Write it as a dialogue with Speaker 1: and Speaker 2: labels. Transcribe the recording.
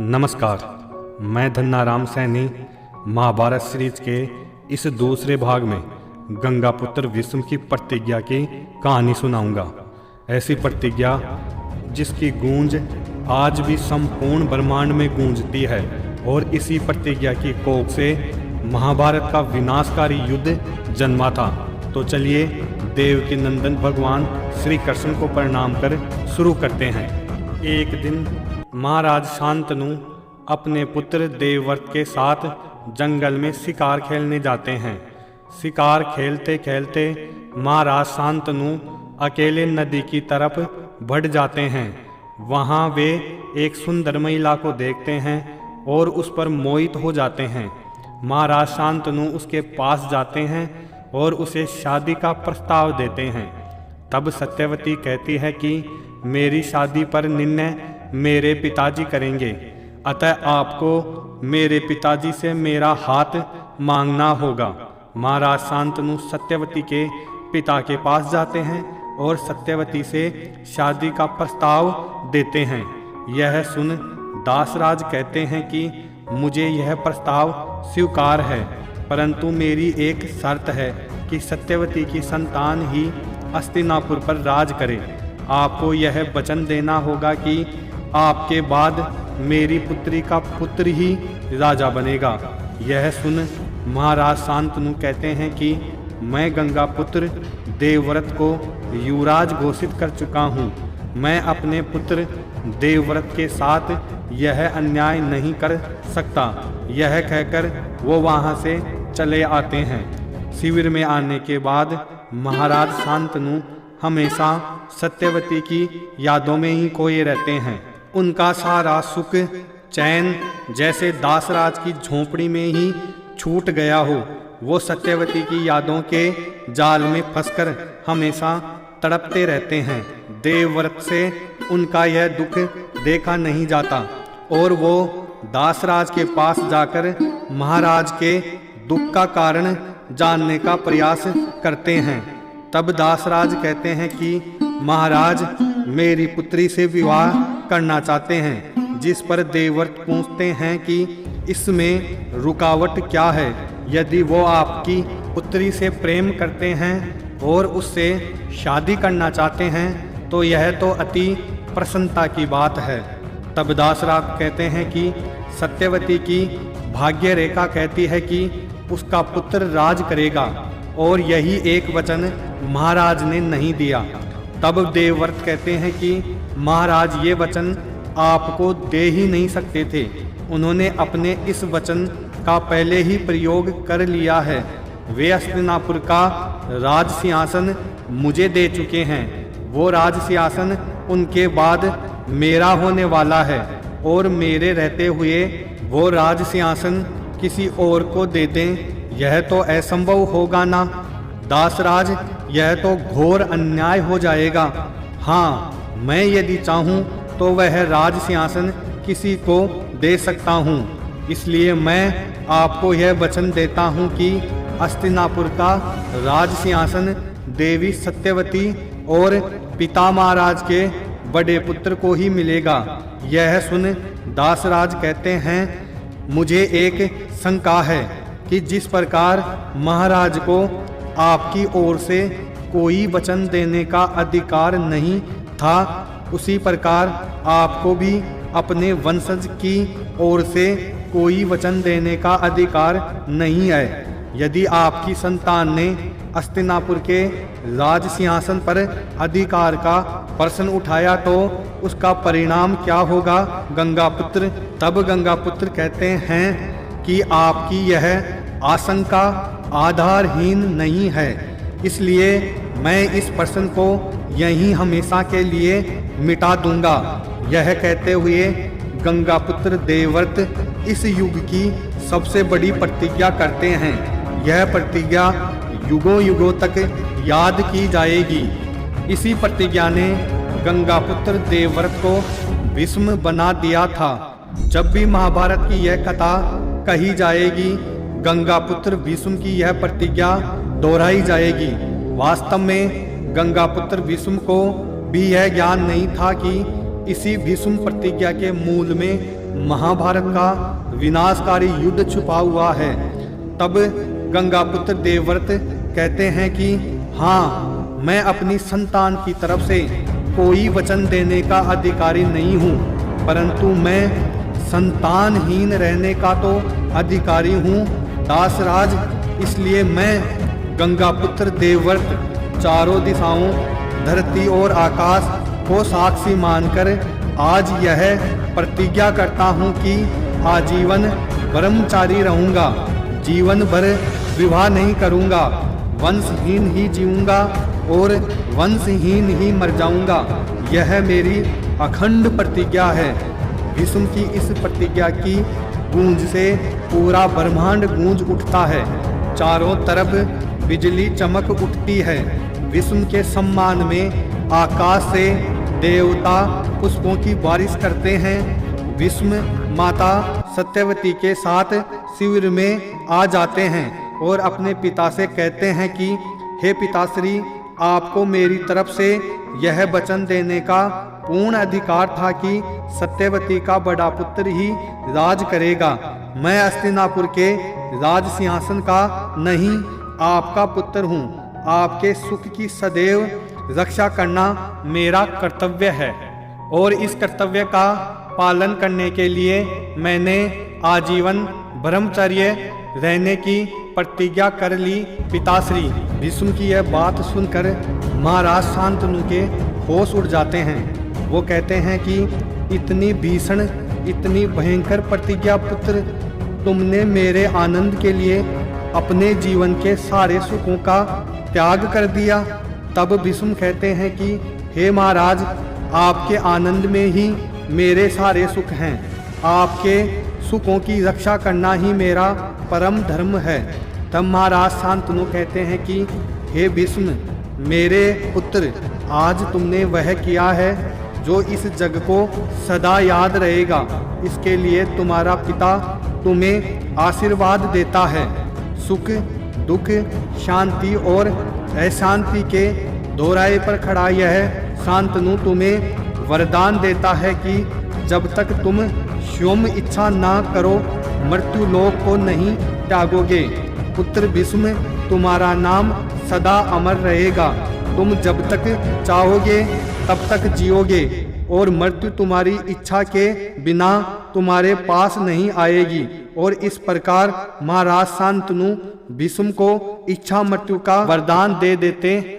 Speaker 1: नमस्कार, मैं धन्नाराम सैनी महाभारत सीरीज के इस दूसरे भाग में गंगापुत्र भीष्म की प्रतिज्ञा की कहानी सुनाऊंगा। ऐसी प्रतिज्ञा जिसकी गूंज आज भी संपूर्ण ब्रह्मांड में गूंजती है और इसी प्रतिज्ञा की कोख से महाभारत का विनाशकारी युद्ध जन्मा था। तो चलिए देवकी नंदन भगवान श्री कृष्ण को प्रणाम कर शुरू करते हैं। एक दिन महाराज शांतनु अपने पुत्र देवव्रत के साथ जंगल में शिकार खेलने जाते हैं। शिकार खेलते खेलते महाराज शांतनु अकेले नदी की तरफ बढ़ जाते हैं। वहाँ वे एक सुंदर महिला को देखते हैं और उस पर मोहित हो जाते हैं। महाराज शांतनु उसके पास जाते हैं और उसे शादी का प्रस्ताव देते हैं। तब सत्यवती कहती है कि मेरी शादी पर निर्णय मेरे पिताजी करेंगे, अतः आपको मेरे पिताजी से मेरा हाथ मांगना होगा। महाराज शांतनु सत्यवती के पिता के पास जाते हैं और सत्यवती से शादी का प्रस्ताव देते हैं। यह सुन दासराज कहते हैं कि मुझे यह प्रस्ताव स्वीकार है, परंतु मेरी एक शर्त है कि सत्यवती की संतान ही हस्तिनापुर पर राज करे। आपको यह वचन देना होगा कि आपके बाद मेरी पुत्री का पुत्र ही राजा बनेगा। यह सुन महाराज शांतनु कहते हैं कि मैं गंगा पुत्र देवव्रत को युवराज घोषित कर चुका हूँ। मैं अपने पुत्र देवव्रत के साथ यह अन्याय नहीं कर सकता। यह कहकर वो वहाँ से चले आते हैं। शिविर में आने के बाद महाराज शांतनु हमेशा सत्यवती की यादों में ही खोए रहते हैं। उनका सारा सुख चैन जैसे दासराज की झोंपड़ी में ही छूट गया हो। वो सत्यवती की यादों के जाल में फंसकर हमेशा तड़पते रहते हैं। देवव्रत से उनका यह दुख देखा नहीं जाता और वो दासराज के पास जाकर महाराज के दुख का कारण जानने का प्रयास करते हैं। तब दासराज कहते हैं कि महाराज मेरी पुत्री से विवाह करना चाहते हैं। जिस पर देवव्रत पूछते हैं कि इसमें रुकावट क्या है। यदि वो आपकी पुत्री से प्रेम करते हैं और उससे शादी करना चाहते हैं तो यह तो अति प्रसन्नता की बात है। तब दासराज कहते हैं कि सत्यवती की भाग्य रेखा कहती है कि उसका पुत्र राज करेगा और यही एक वचन महाराज ने नहीं दिया। तब देवव्रत कहते हैं कि महाराज ये वचन आपको दे ही नहीं सकते थे। उन्होंने अपने इस वचन का पहले ही प्रयोग कर लिया है। वे हस्तिनापुर का राज सिंहासन मुझे दे चुके हैं। वो राज सिंहासन उनके बाद मेरा होने वाला है और मेरे रहते हुए वो राज सिंहासन किसी और को दे दें, यह तो असंभव होगा ना। दासराज यह तो घोर अन्याय हो जाएगा। हाँ, मैं यदि चाहूँ तो वह राज सिंहासन किसी को दे सकता हूँ। इसलिए मैं आपको यह वचन देता हूँ कि हस्तिनापुर का राज सिंहासन देवी सत्यवती और पिता महाराज के बड़े पुत्र को ही मिलेगा। यह सुन दासराज कहते हैं मुझे एक शंका है कि जिस प्रकार महाराज को आपकी ओर से कोई वचन देने का अधिकार नहीं था, उसी प्रकार आपको भी अपने वंशज की ओर से कोई वचन देने का अधिकार नहीं है। यदि आपकी संतान ने हस्तिनापुर के राज सिंहासन पर अधिकार का प्रश्न उठाया तो उसका परिणाम क्या होगा गंगापुत्र। तब गंगापुत्र कहते हैं कि आपकी यह आशंका आधारहीन नहीं है, इसलिए मैं इस प्रश्न को यहीं हमेशा के लिए मिटा दूंगा। यह कहते हुए गंगापुत्र देवव्रत इस युग की सबसे बड़ी प्रतिज्ञा करते हैं। यह प्रतिज्ञा युगों युगों तक याद की जाएगी। इसी प्रतिज्ञा ने गंगापुत्र देवव्रत को भीष्म बना दिया था। जब भी महाभारत की यह कथा कही जाएगी, गंगापुत्र भीष्म की यह प्रतिज्ञा दोहराई जाएगी। वास्तव में गंगापुत्र भीष्म को भी यह ज्ञान नहीं था कि इसी भीष्म प्रतिज्ञा के मूल में महाभारत का विनाशकारी युद्ध छुपा हुआ है। तब गंगापुत्र देवव्रत कहते हैं कि हाँ, मैं अपनी संतान की तरफ से कोई वचन देने का अधिकारी नहीं हूँ, परंतु मैं संतानहीन रहने का तो अधिकारी हूँ दासराज। इसलिए मैं गंगापुत्र देवव्रत चारों दिशाओं, धरती और आकाश को साक्षी मानकर आज यह प्रतिज्ञा करता हूँ कि आजीवन ब्रह्मचारी रहूँगा, जीवन भर विवाह नहीं करूँगा, वंशहीन ही जीऊँगा और वंशहीन ही मर जाऊँगा। यह मेरी अखंड प्रतिज्ञा है। भीष्म की इस प्रतिज्ञा की गूंज से पूरा ब्रह्मांड गूंज उठता है, चारों तरफ बिजली चमक उठती है। भीष्म के सम्मान में आकाश से देवता पुष्पों की बारिश करते हैं। भीष्म माता सत्यवती के साथ शिविर में आ जाते हैं और अपने पिता से कहते हैं कि हे पिताश्री, आपको मेरी तरफ से यह वचन देने का पूर्ण अधिकार था कि सत्यवती का बड़ा पुत्र ही राज करेगा। मैं हस्तिनापुर के राज सिंहासन का नहीं, आपका पुत्र हूँ। आपके सुख की सदैव रक्षा करना मेरा कर्तव्य है और इस कर्तव्य का पालन करने के लिए मैंने आजीवन ब्रह्मचर्य रहने की प्रतिज्ञा कर ली पिताश्री। भीष्म की यह बात सुनकर महाराज शांतनु के होश उड़ जाते हैं। वो कहते हैं कि इतनी भीषण, इतनी भयंकर प्रतिज्ञा पुत्र, तुमने मेरे आनंद के लिए अपने जीवन के सारे सुखों का त्याग कर दिया। तब भीष्म कहते हैं कि हे महाराज, आपके आनंद में ही मेरे सारे सुख हैं। आपके सुखों की रक्षा करना ही मेरा परम धर्म है। तब महाराज शांतनु कहते हैं कि हे भीष्म, मेरे पुत्र, आज तुमने वह किया है जो इस जग को सदा याद रहेगा। इसके लिए तुम्हारा पिता तुम्हें आशीर्वाद देता है। सुख, दुख, शांति और अशांति के दोराहे पर खड़ा यह शांतनु तुम्हें वरदान देता है कि जब तक तुम स्वयं इच्छा ना करो, मृत्यु लोक को नहीं त्यागोगे। पुत्र भीष्म, तुम्हारा नाम सदा अमर रहेगा। तुम जब तक चाहोगे तब तक जियोगे और मृत्यु तुम्हारी इच्छा के बिना तुम्हारे पास नहीं आएगी। और इस प्रकार महाराज शांतनु भीष्म को इच्छा मृत्यु का वरदान दे देते हैं।